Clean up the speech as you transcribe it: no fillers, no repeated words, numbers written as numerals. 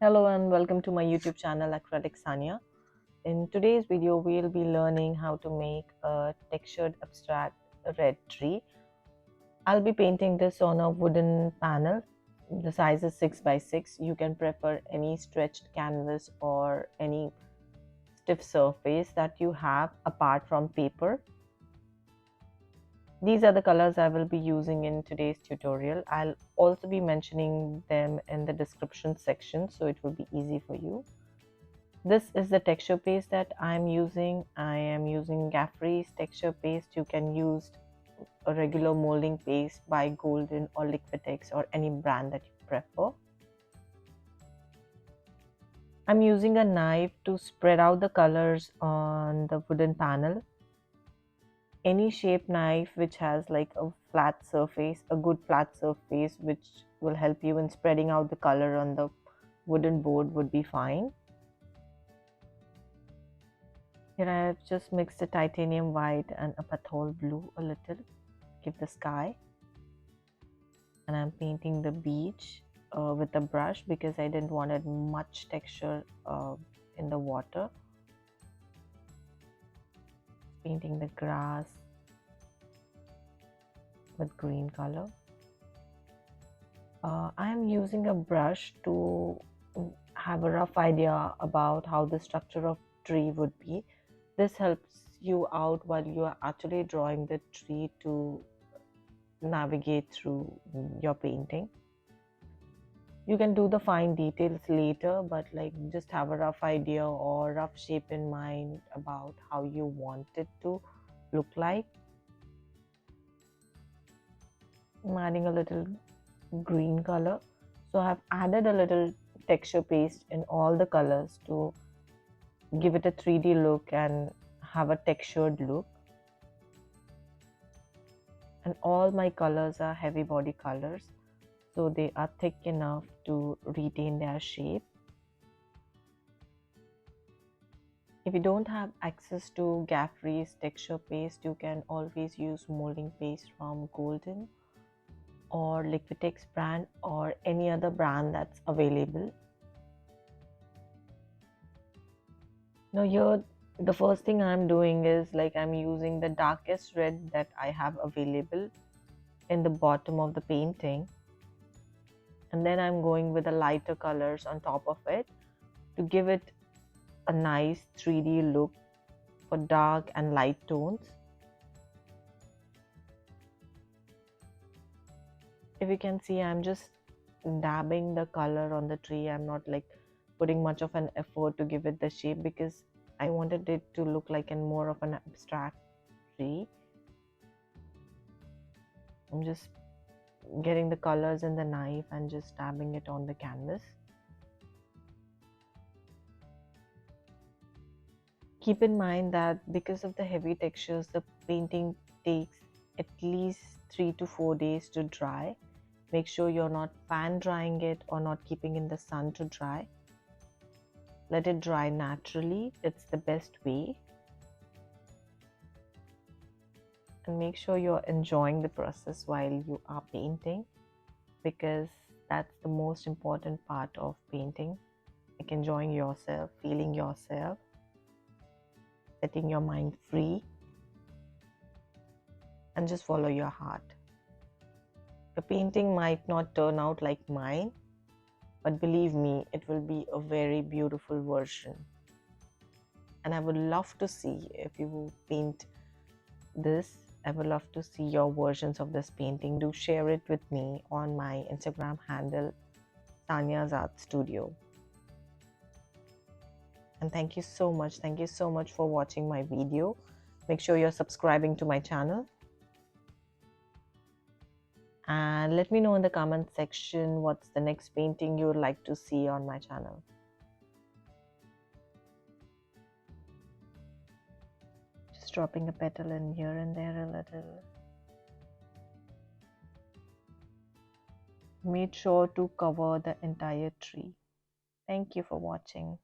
Hello and welcome to my YouTube channel Acrylic Sanya. In today's video, we'll be learning how to make a textured abstract red tree. I'll be painting this on a wooden panel. The size is 6 by 6. You can prefer any stretched canvas or any stiff surface that you have apart from paper. These are the colors I will be using in today's tutorial. I'll also be mentioning them in the description section so it will be easy for you. This is the texture paste that I'm using. I am using Gaffrey's texture paste. You can use a regular molding paste by Golden or Liquitex or any brand that you prefer. I'm using a knife to spread out the colors on the wooden panel. Any shape knife which has like a flat surface, a good flat surface which will help you in spreading out the color on the wooden board would be fine. Here I have just mixed the titanium white and a pathol blue a little, give the sky. And I'm painting the beach with a brush because I didn't want much texture in the water. Painting the grass with green color. I am using a brush to have a rough idea about how the structure of tree would be. This helps you out while you are actually drawing the tree to navigate through your painting. You can do the fine details later, but like just have a rough idea or rough shape in mind about how you want it to look like. I'm adding a little green color, so I have added a little texture paste in all the colors to give it a 3D look and have a textured look. And all my colors are heavy body colors, so they are thick enough to retain their shape. If you don't have access to Gaffrey's texture paste, you can always use molding paste from Golden or Liquitex brand or any other brand that's available. Now here the first thing I'm doing is like I'm using the darkest red that I have available in the bottom of the painting, and then I'm going with the lighter colors on top of it to give it a nice 3D look for dark and light tones. If you can see, I'm just dabbing the color on the tree. I'm not like putting much of an effort to give it the shape because I wanted it to look like more of an abstract tree. I'm just getting the colors in the knife and just dabbing it on the canvas. Keep in mind that because of the heavy textures, the painting takes at least 3 to 4 days to dry. Make sure you're not fan drying it or not keeping in the sun to dry. Let it dry naturally. It's the best way. And make sure you're enjoying the process while you are painting, because that's the most important part of painting. Like enjoying yourself, feeling yourself, setting your mind free, and just follow your heart. The painting might not turn out like mine, but believe me, it will be a very beautiful version. And I would love to see if you paint this. I would love to see your versions of this painting. Do share it with me on my Instagram handle, Sanya's Art Studio. And thank you so much. Thank you so much for watching my video. Make sure you're subscribing to my channel. And let me know in the comment section what's the next painting you would like to see on my channel. Just dropping a petal in here and there a little. Made sure to cover the entire tree. Thank you for watching.